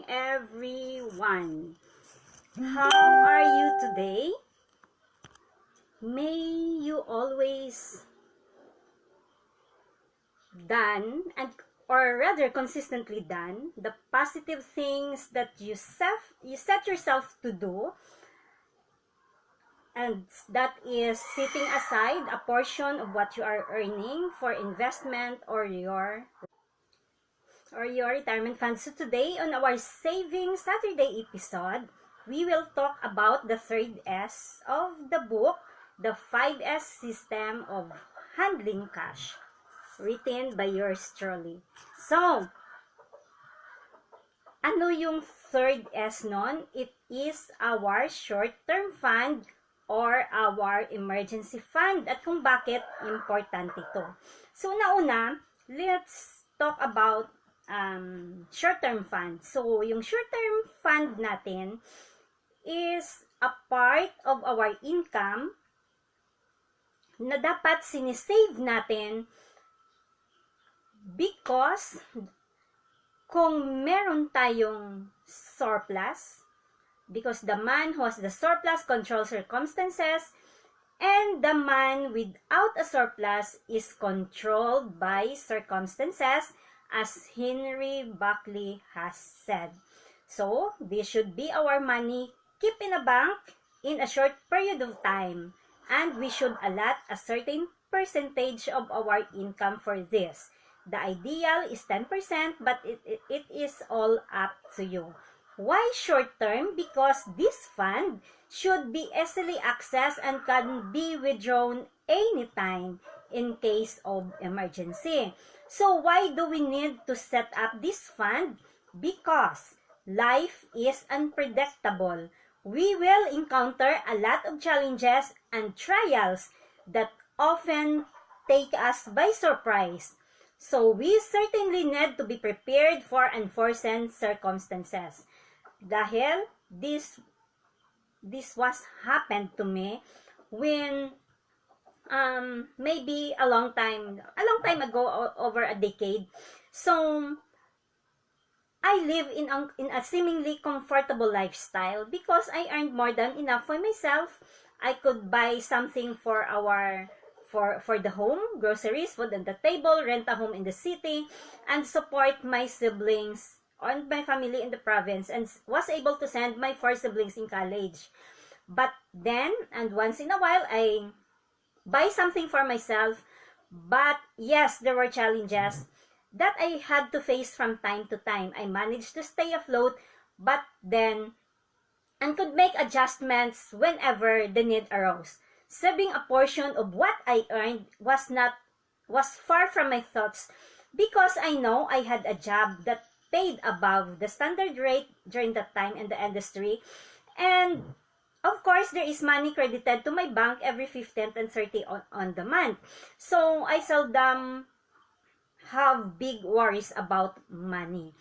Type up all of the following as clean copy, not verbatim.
everyone. How are you today? May you always done or rather consistently done the positive things that you set yourself to do, and that is setting aside a portion of what you are earning for investment or your retirement fund. So today on our Saving Saturday episode, we will talk about the third S of the book, the 5S System of Handling Cash, written by yours truly. So, ano yung third S nun? It is our short-term fund or our emergency fund, at kung bakit importante ito. So, nauna, let's talk about short-term fund. So, yung short-term fund natin is a part of our income na dapat sinisave natin because kung meron tayong surplus, because the man who has the surplus controls circumstances, and the man without a surplus is controlled by circumstances, as Henry Buckley has said. So, this should be our money keep in a bank in a short period of time, and we should allot a certain percentage of our income for this. The ideal is 10%, but it is all up to you. Why short term? Because this fund should be easily accessed and can be withdrawn anytime in case of emergency. So why do we need to set up this fund? Because life is unpredictable. We will encounter a lot of challenges and trials that often take us by surprise. So we certainly need to be prepared for unforeseen circumstances. Dahil this was happened to me when maybe a long time ago, over a decade. So I live in a seemingly comfortable lifestyle because I earned more than enough for myself. I could buy something for the home, groceries, food on the table, rent a home in the city, and support my siblings and my family in the province, and was able to send my 4 siblings in college. But then, and once in a while, I buy something for myself. But yes, there were challenges that I had to face from time to time. I managed to stay afloat, but then, and could make adjustments whenever the need arose. Saving a portion of what I earned was far from my thoughts, because I know I had a job that paid above the standard rate during that time in the industry, and of course there is money credited to my bank every 15th and 30th on the month. So I seldom have big worries about money.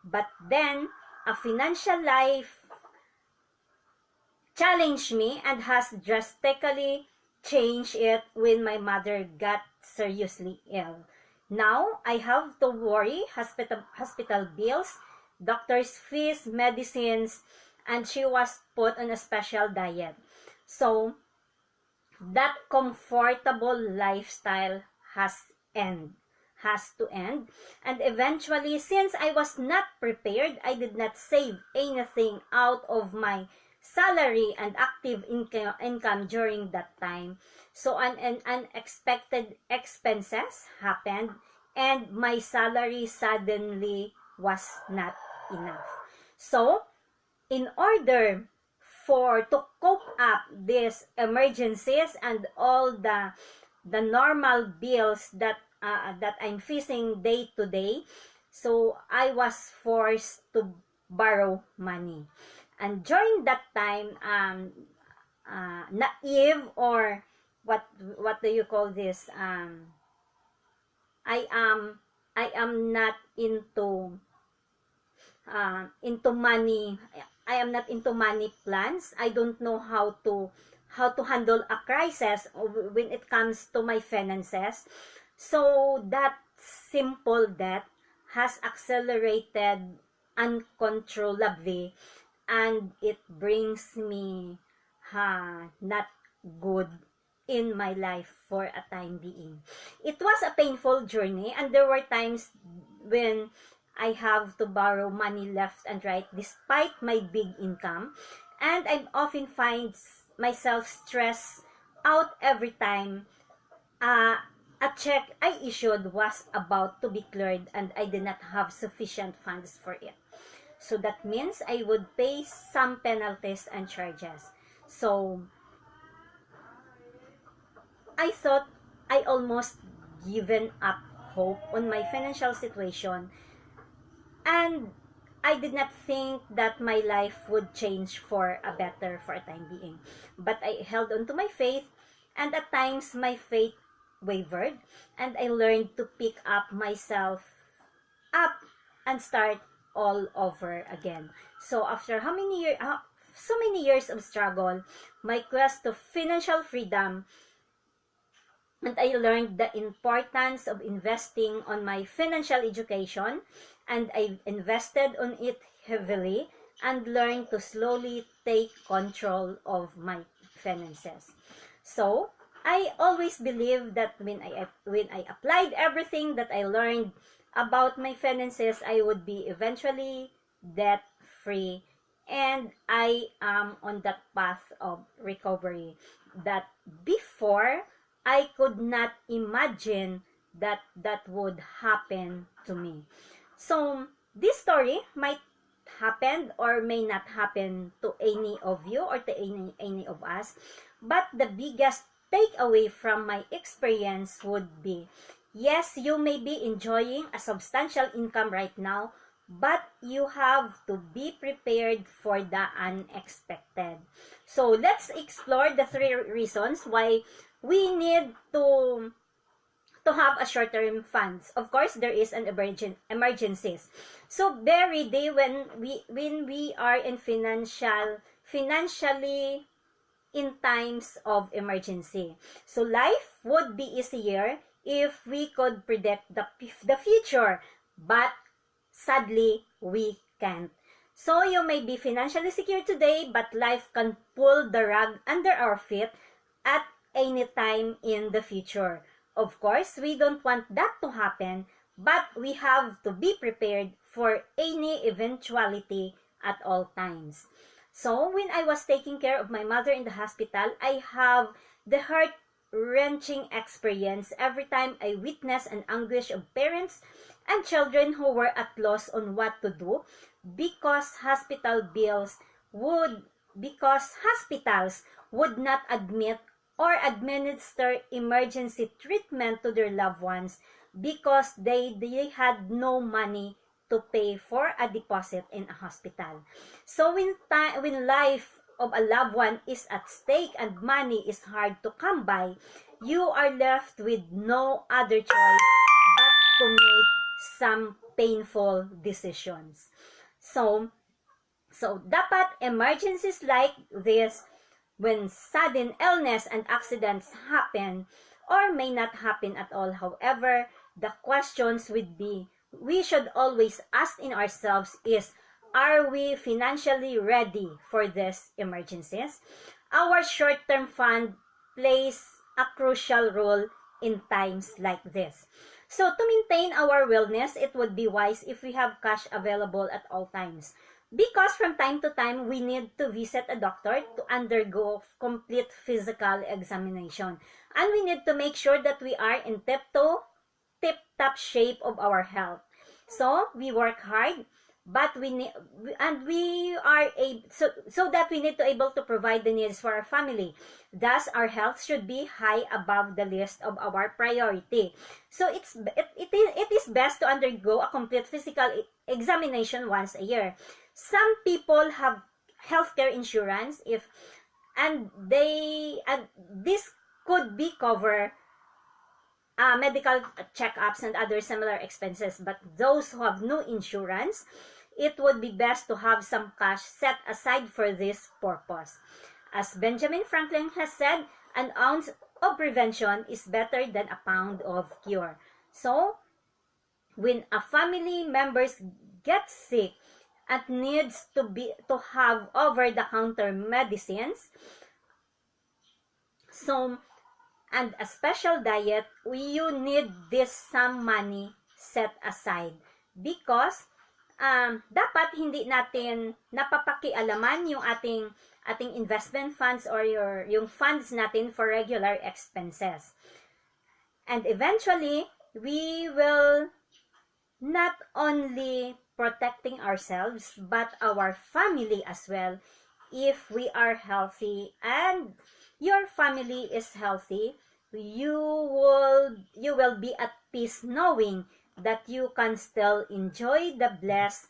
But then a financial life challenged me and has drastically changed it when my mother got seriously ill. Now, I have to worry hospital bills, doctor's fees, medicines, and she was put on a special diet. So, that comfortable lifestyle has to end. And eventually, since I was not prepared, I did not save anything out of my salary and active income during that time. So an unexpected expenses happened, and my salary suddenly was not enough. So in order to cope up these emergencies and all the normal bills that I'm facing day to day, so I was forced to borrow money. And during that time, naive, or what do you call this? I am not into money. I am not into money plans. I don't know how to handle a crisis when it comes to my finances. So that simple debt has accelerated uncontrollably, and it brings me not good in my life for a time being. It was a painful journey, and there were times when I have to borrow money left and right despite my big income, and I often find myself stressed out every time a check I issued was about to be cleared and I did not have sufficient funds for it. So that means I would pay some penalties and charges. So I thought I almost given up hope on my financial situation, and I did not think that my life would change for a better for a time being. But I held on to my faith, and at times my faith wavered, and I learned to pick up myself up and start all over again. So after so many years of struggle, my quest to financial freedom, and I learned the importance of investing on my financial education, and I invested on it heavily and learned to slowly take control of my finances. So, I always believed that when I applied everything that I learned about my finances, I would be eventually debt free, and I am on that path of recovery that before I could not imagine that that would happen to me. So, this story might happen or may not happen to any of you or to any of us, but the biggest takeaway from my experience would be, yes, you may be enjoying a substantial income right now, but you have to be prepared for the unexpected. So, let's explore the 3 reasons why we need to have a short-term funds. Of course, there is an emergencies. So be ready when we are in financially in times of emergency. So life would be easier if we could predict the future, but sadly we can't. So you may be financially secure today, but life can pull the rug under our feet at any time in the future. Of course, we don't want that to happen, but we have to be prepared for any eventuality at all times. So, when I was taking care of my mother in the hospital, I have the heart-wrenching experience every time I witness an anguish of parents and children who were at loss on what to do because hospitals would not admit or administer emergency treatment to their loved ones because they had no money to pay for a deposit in a hospital. So when life of a loved one is at stake and money is hard to come by, you are left with no other choice but to make some painful decisions. So dapat emergencies like this, when sudden illness and accidents happen or may not happen at all. However, the questions we should always ask in ourselves is, are we financially ready for these emergencies? Our short-term fund plays a crucial role in times like this. So to maintain our wellness, it would be wise if we have cash available at all times. Because from time to time, we need to visit a doctor to undergo complete physical examination. And we need to make sure that we are in tip-top shape of our health. So, we work hard, but so that we need to able to provide the needs for our family. Thus, our health should be high above the list of our priority. So, it is best to undergo a complete physical examination once a year. Some people have healthcare insurance and this could be cover medical checkups and other similar expenses, but those who have no insurance, it would be best to have some cash set aside for this purpose. As Benjamin Franklin has said, an ounce of prevention is better than a pound of cure. So, when a family members get sick, and needs to have over-the-counter medicines. So, and a special diet, you need this some money set aside because dapat hindi natin napapakialaman yung ating investment funds or yung funds natin for regular expenses. And eventually, we will not only protecting ourselves but our family as well if we are healthy and your family is healthy. You will be at peace knowing that you can still enjoy the bliss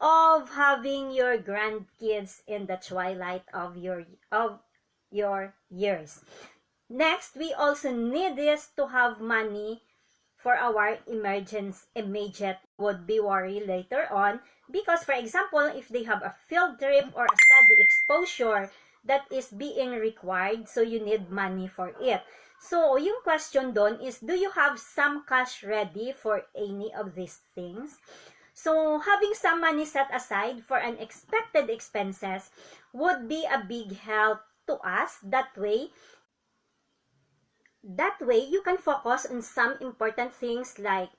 of having your grandkids in the twilight of your years. Next, we also need this to have money for our immediate would be worry later on, because for example, if they have a field trip or a study exposure that is being required, so you need money for it. So, yung question doon is, do you have some cash ready for any of these things? So, having some money set aside for unexpected expenses would be a big help to us. That way, you can focus on some important things like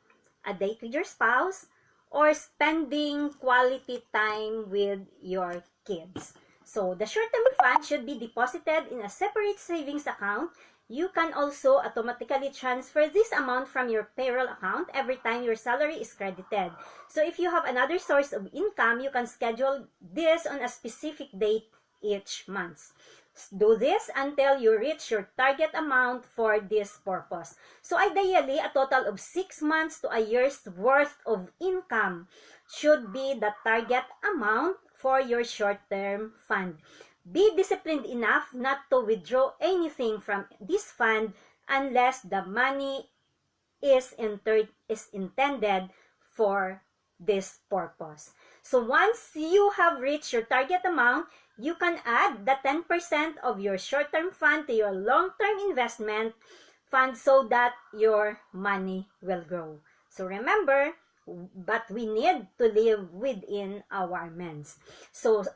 a date with your spouse or spending quality time with your kids. So, the short-term fund should be deposited in a separate savings account. You can also automatically transfer this amount from your payroll account every time your salary is credited. So, if you have another source of income, you can schedule this on a specific date each month. Do this until you reach your target amount for this purpose. So, ideally, a total of 6 months to a year's worth of income should be the target amount for your short-term fund. Be disciplined enough not to withdraw anything from this fund unless the money is intended for this purpose. So once you have reached your target amount, you can add the 10% of your short-term fund to your long-term investment fund so that your money will grow. So remember, but we need to live within our means. So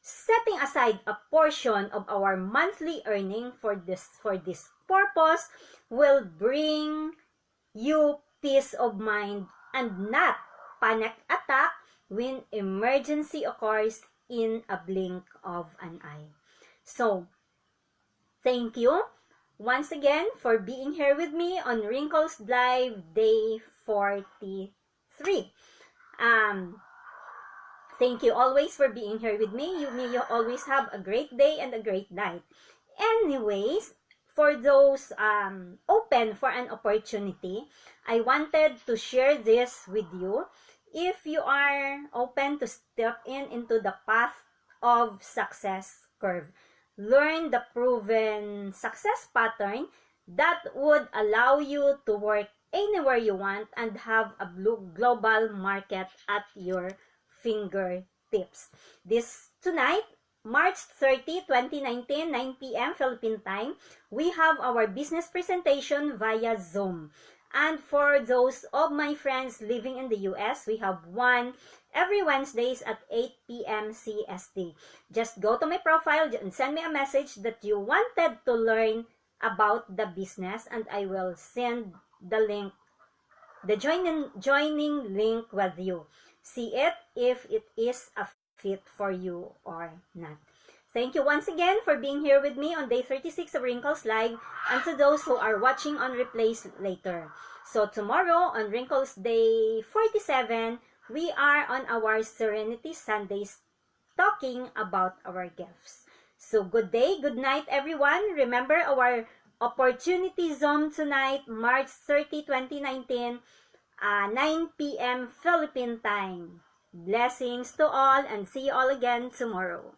setting aside a portion of our monthly earning for this purpose will bring you peace of mind and not panic attack when emergency occurs in a blink of an eye. So, thank you once again for being here with me on Wrinkles Live Day 43. Thank you always for being here with me. May you always have a great day and a great night. Anyways, for those open for an opportunity, I wanted to share this with you. If you are open to step into the path of success curve, learn the proven success pattern that would allow you to work anywhere you want and have a global market at your fingertips. This tonight, March 30, 2019, 9 p.m. Philippine time, we have our business presentation via Zoom. And for those of my friends living in the US, we have one every Wednesdays at 8 p.m. CST. Just go to my profile and send me a message that you wanted to learn about the business, and I will send the link, the joining link with you. See it if it is a fit for you or not. Thank you once again for being here with me on day 36 of Wrinkles Live, and to those who are watching on replays later. So tomorrow on Wrinkles Day 47, we are on our Serenity Sundays talking about our gifts. So good day, good night everyone. Remember our opportunity Zoom tonight, March 30, 2019, 9 p.m. Philippine time. Blessings to all and see you all again tomorrow.